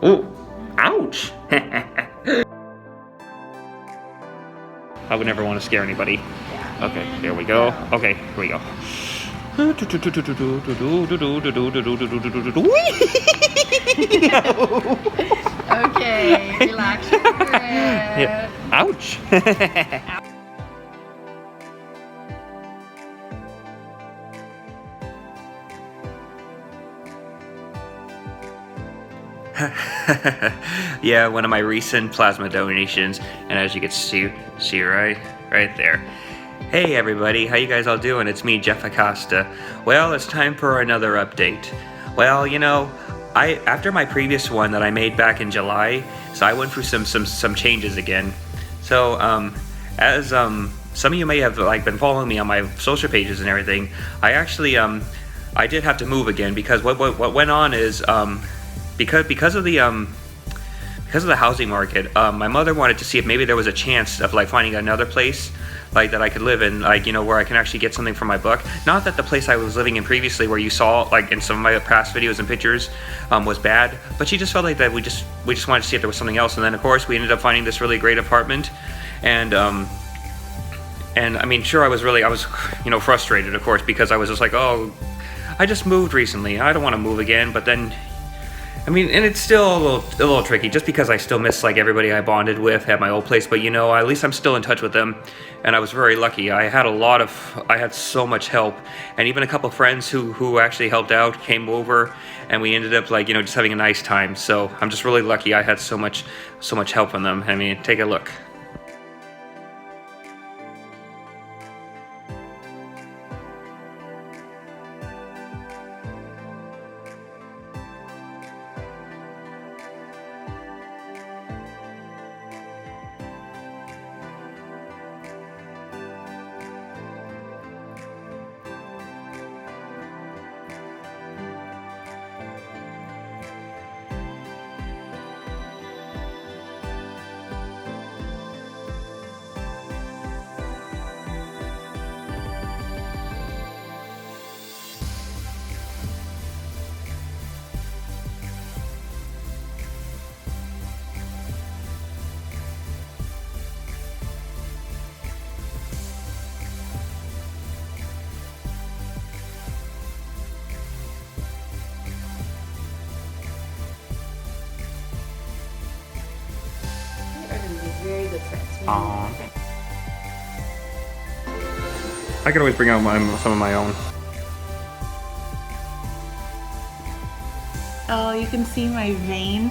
Ooh, ouch. I would never want to scare anybody. Okay, here we go. Okay, here we go. Okay, relax your grip. Yeah. Ouch. Yeah, one of my recent plasma donations, and as you can see right there. Hey everybody, how you guys all doing? It's me, Jeff Acosta. Well, it's time for another update. Well, you know, after my previous one that I made back in July, so I went through some changes again. So as some of you may have been following me on my social pages and everything, I actually I did have to move again because what went on is because of the housing market, my mother wanted to see if maybe there was a chance of finding another place that I could live in, where I can actually get something from my book. Not that the place I was living in previously, where you saw in some of my past videos and pictures, was bad, but she just felt like that we just wanted to see if there was something else. And then of course we ended up finding this really great apartment, and I mean, sure, I was frustrated, of course, because I was just like, oh, I just moved recently, I don't want to move again. But then, I mean, and it's still a little tricky, just because I still miss everybody I bonded with at my old place. But at least I'm still in touch with them, and I was very lucky. I had so much help, and even a couple friends who actually helped out came over, and we ended up just having a nice time. So I'm just really lucky. I had so much help from them. I mean, take a look. Very good friends. I could always bring out some of my own. Oh, you can see my vein.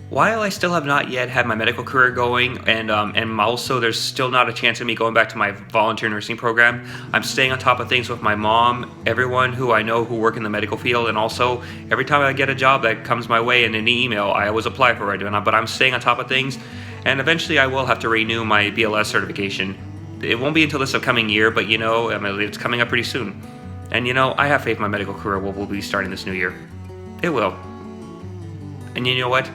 While I still have not yet had my medical career going, and also there's still not a chance of me going back to my volunteer nursing program, I'm staying on top of things with my mom, everyone who I know who work in the medical field, and also every time I get a job that comes my way in an email, I always apply for it. But I'm staying on top of things, and eventually I will have to renew my BLS certification. It won't be until this upcoming year, but it's coming up pretty soon. And I have faith my medical career will be starting this new year. It will. And you know what?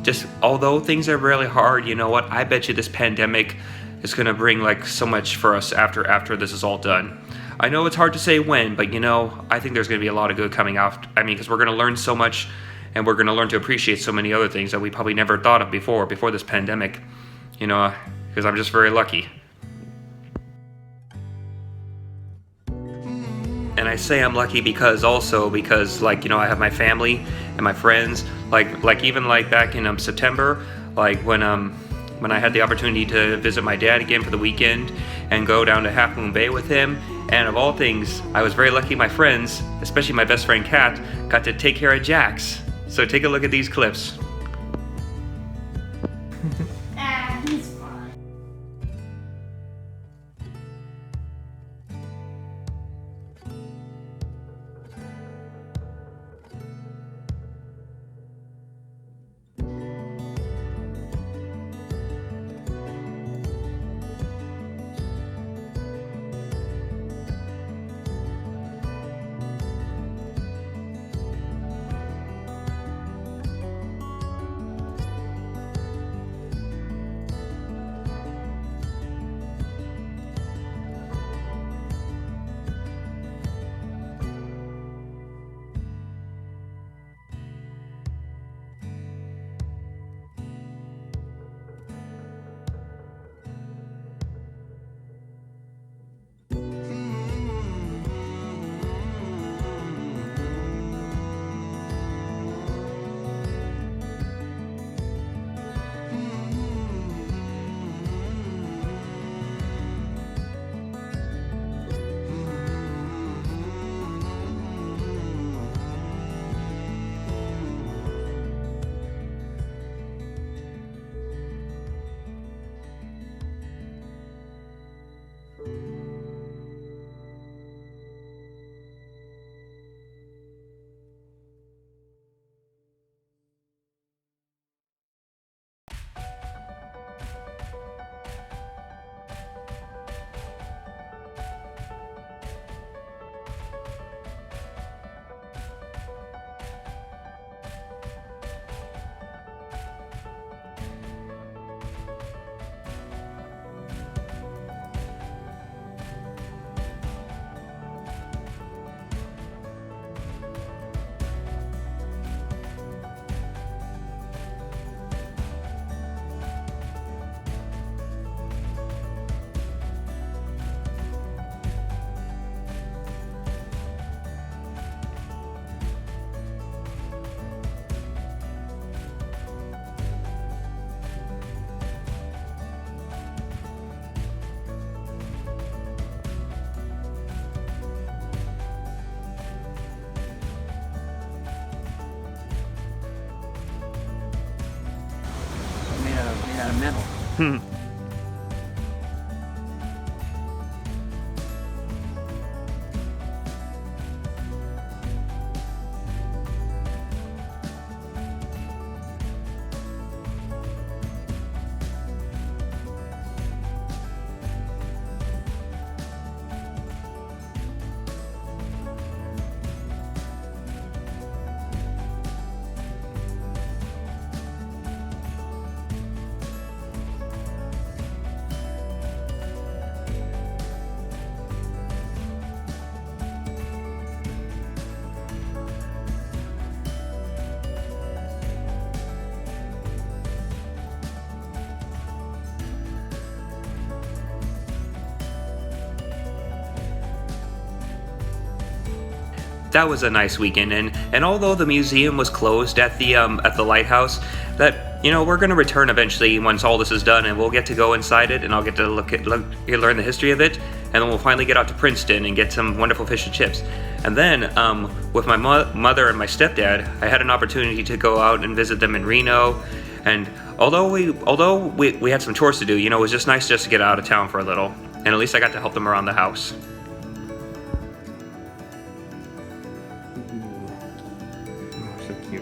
Just although things are really hard, you know what? I bet you this pandemic is gonna bring so much for us after this is all done. I know it's hard to say when, but I think there's gonna be a lot of good coming out. I mean, because we're gonna learn so much, and we're gonna learn to appreciate so many other things that we probably never thought of before this pandemic. Because I'm just very lucky. And I say I'm lucky because I have my family and my friends, even back in September, when I had the opportunity to visit my dad again for the weekend and go down to Half Moon Bay with him. And of all things, I was very lucky my friends, especially my best friend Kat, got to take care of Jax. So take a look at these clips. He's fine. out of metal. That was a nice weekend, and although the museum was closed at the lighthouse, that we're gonna return eventually once all this is done, and we'll get to go inside it, and I'll get to learn the history of it, and then we'll finally get out to Princeton and get some wonderful fish and chips. And then with my mother and my stepdad, I had an opportunity to go out and visit them in Reno, and although we had some chores to do, it was just nice just to get out of town for a little, and at least I got to help them around the house. So cute.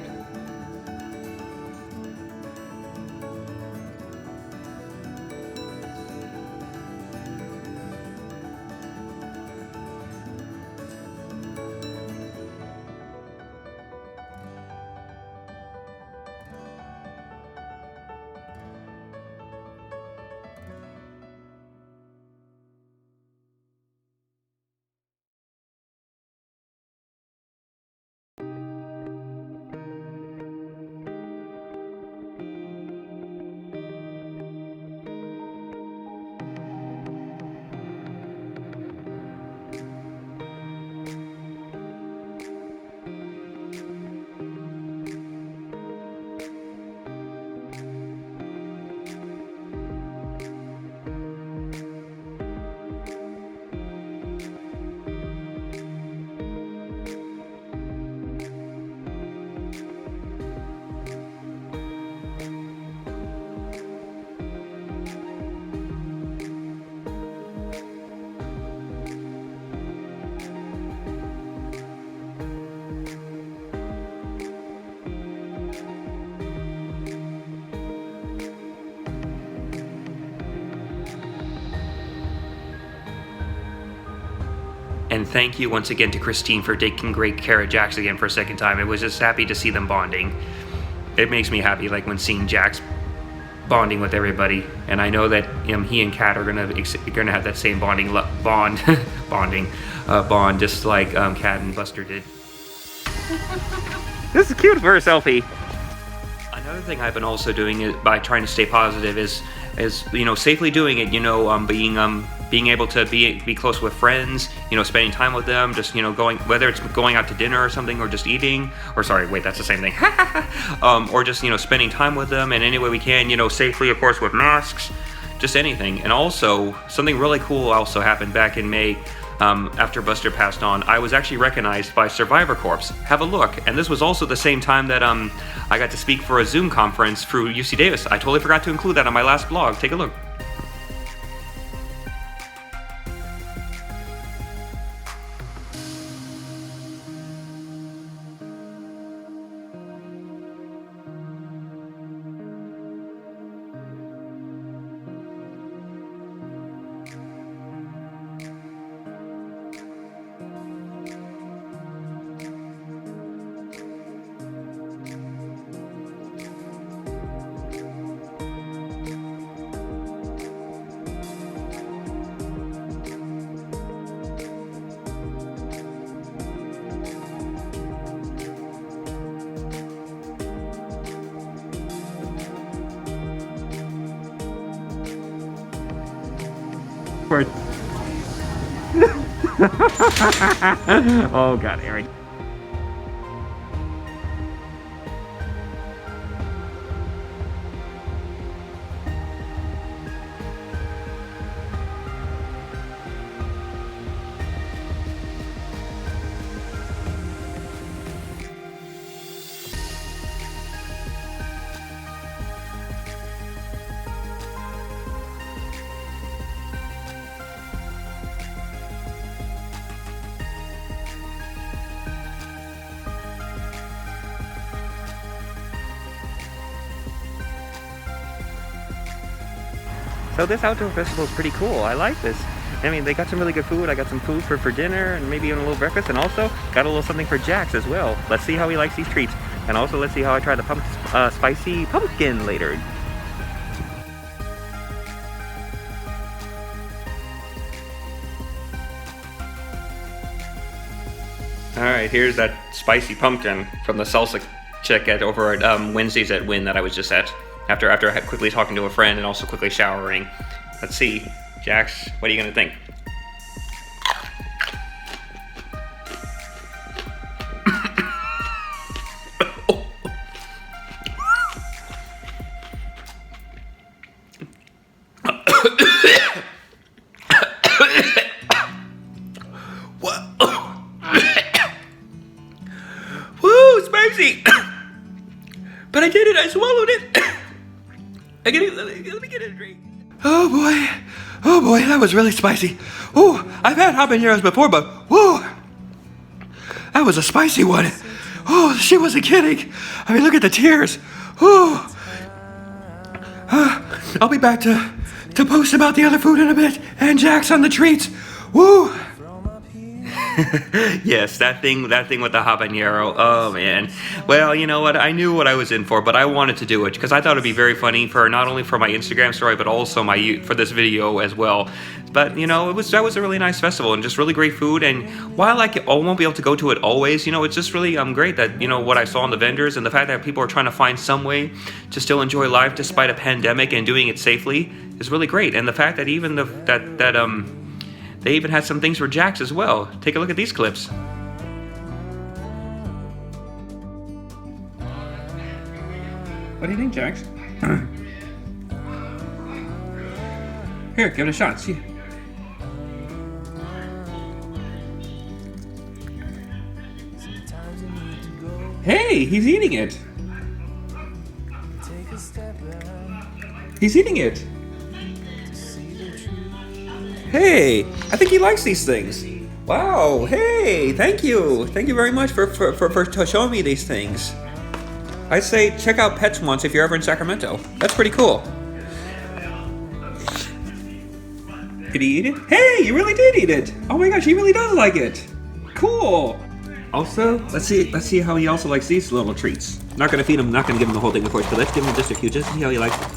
And thank you once again to Christine for taking great care of Jax again for a second time. It was just happy to see them bonding. It makes me happy, like when seeing Jax bonding with everybody, and I know that he and Kat are gonna have that same bond, just like Kat and Buster did. This is cute for a selfie. Another thing I've been also doing is, by trying to stay positive, is safely doing it. Being able to be close with friends, spending time with them, just going, whether it's going out to dinner or something, or just eating, or sorry, wait, that's the same thing. Or just spending time with them in any way we can, safely, of course, with masks, just anything. And also something really cool also happened back in May. After Buster passed on, I was actually recognized by Survivor Corps. Have a look. And this was also the same time that I got to speak for a Zoom conference through UC Davis. I totally forgot to include that on my last blog. Take a look. Oh God, Aaron. So this outdoor festival is pretty cool. I like this. I mean, they got some really good food. I got some food for dinner and maybe even a little breakfast, and also got a little something for Jax as well. Let's see how he likes these treats. And also let's see how I try the spicy pumpkin later. Alright, here's that spicy pumpkin from the salsa chick over at Wednesdays at Win that I was just at. After quickly talking to a friend and also quickly showering. Let's see. Jax, what are you gonna think? Woo, spicy! But I did it, I swallowed it! Let me get it a drink. Oh boy, that was really spicy. Oh, I've had habaneros before, but whoa, that was a spicy one. Oh, she wasn't kidding. I mean, look at the tears. Oh, I'll be back to post about the other food in a bit, and Jax on the treats. Woo. Yes, that thing with the habanero. Oh man. Well, you know what? I knew what I was in for, but I wanted to do it because I thought it'd be very funny for not only for my Instagram story, but also for this video as well. But you know, that was a really nice festival and just really great food. And while I won't be able to go to it always, you know, it's just really great that what I saw in the vendors and the fact that people are trying to find some way to still enjoy life despite a pandemic and doing it safely is really great. And the fact that even they even had some things for Jax as well. Take a look at these clips. What do you think, Jax? Here, give it a shot. See. Hey, he's eating it. He's eating it. Hey, I think he likes these things. Wow, hey, thank you. Thank you very much for showing me these things. I'd say check out Pets once if you're ever in Sacramento. That's pretty cool. Did he eat it? Hey, you really did eat it. Oh my gosh, he really does like it. Cool. Also, let's see how he also likes these little treats. Not gonna feed him, not gonna give him the whole thing of course, but let's give him just a few, just to see how he likes it.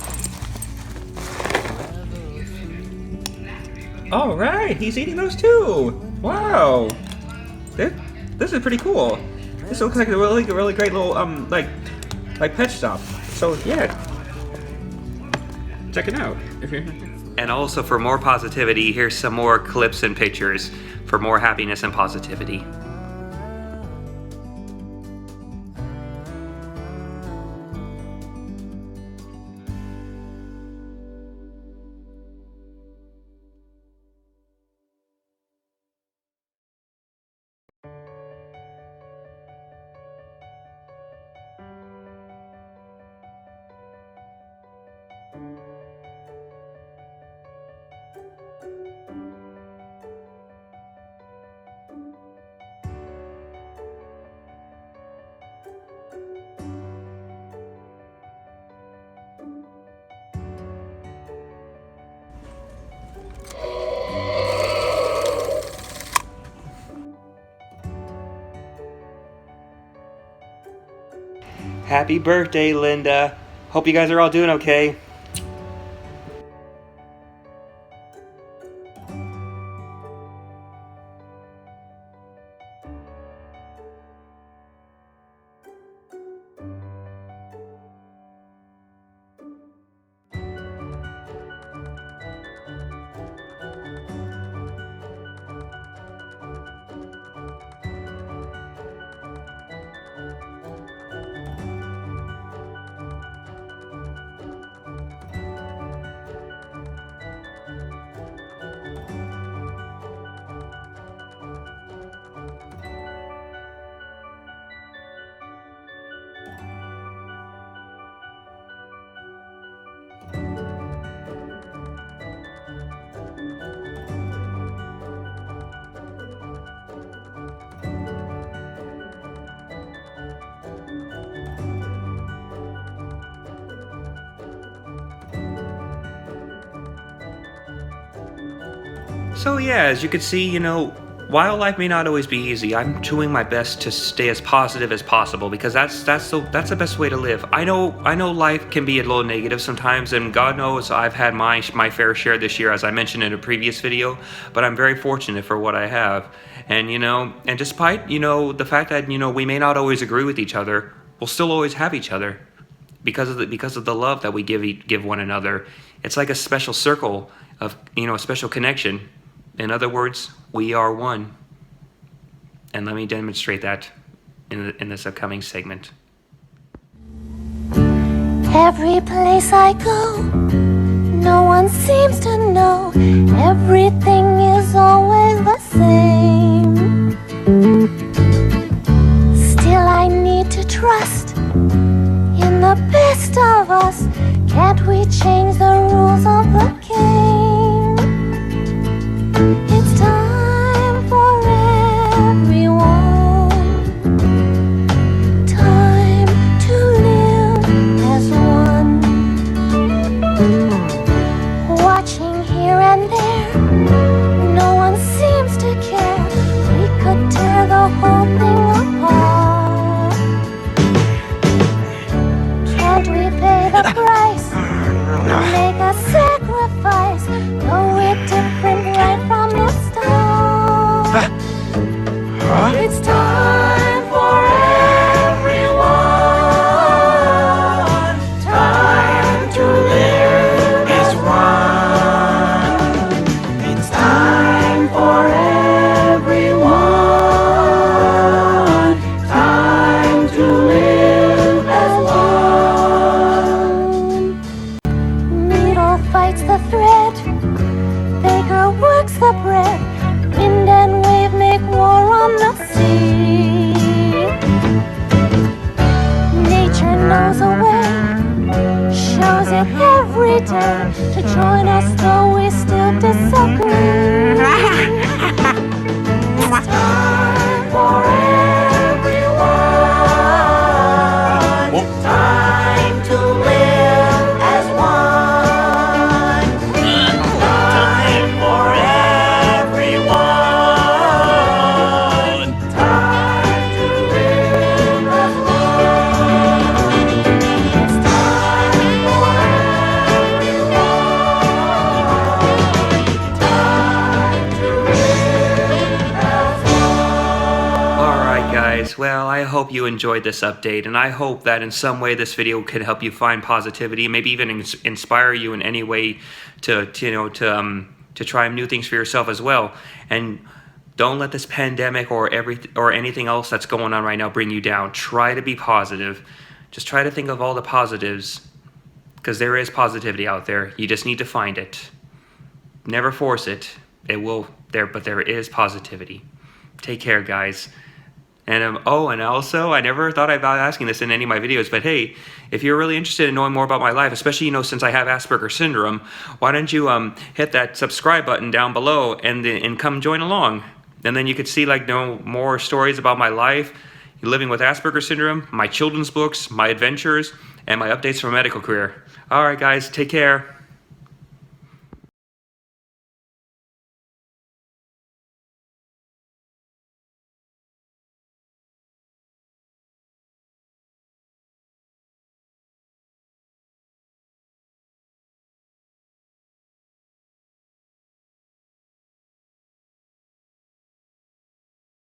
All right, he's eating those too. Wow, this is pretty cool. This looks like a really great little like pet shop. So yeah, check it out if you're. And also for more positivity, here's some more clips and pictures for more happiness and positivity. Happy birthday, Linda. Hope you guys are all doing okay. So yeah, as you can see, while life may not always be easy, I'm doing my best to stay as positive as possible because that's the best way to live. I know life can be a little negative sometimes, and God knows I've had my fair share this year, as I mentioned in a previous video. But I'm very fortunate for what I have, and and despite the fact that we may not always agree with each other, we'll still always have each other because of the love that we give one another. It's like a special circle of a special connection. In other words, we are one. And let me demonstrate that in this upcoming segment. Every place I go, no one seems to know. Everything is always the same. Still I need to trust in the best of us. Can't we change the rules of the game? It's time for everyone. Time to live as one. Watching here and there, no one seems to care. We could tear the whole thing apart. Can't we pay the price? Make a sacrifice. Though we're different right from the start. It's time for everyone. Time to live as one. It's time for everyone. Time to live as one. Needle fights the thread. Baker works the bread. Wind and wave make war on the sea. Nature knows a way, shows it every day. To join us though we still disagree. It's time for everyone. Time to live as one. Time for everyone. Time to live as one. It's time for everyone. Time to live as one. Alright guys, well, I hope you enjoyed this update, and I hope that in some way this video could help you find positivity, maybe even inspire you in any way to try new things for yourself as well. And don't let this pandemic or anything else that's going on right now bring you down. Try to be positive. Just try to think of all the positives, because there is positivity out there. You just need to find it. Never force it. But there is positivity. Take care, guys. And and also, I never thought about asking this in any of my videos, but hey, if you're really interested in knowing more about my life, especially since I have Asperger syndrome, why don't you hit that subscribe button down below and come join along, and then you could see more stories about my life, living with Asperger syndrome, my children's books, my adventures, and my updates from a medical career. All right, guys, take care.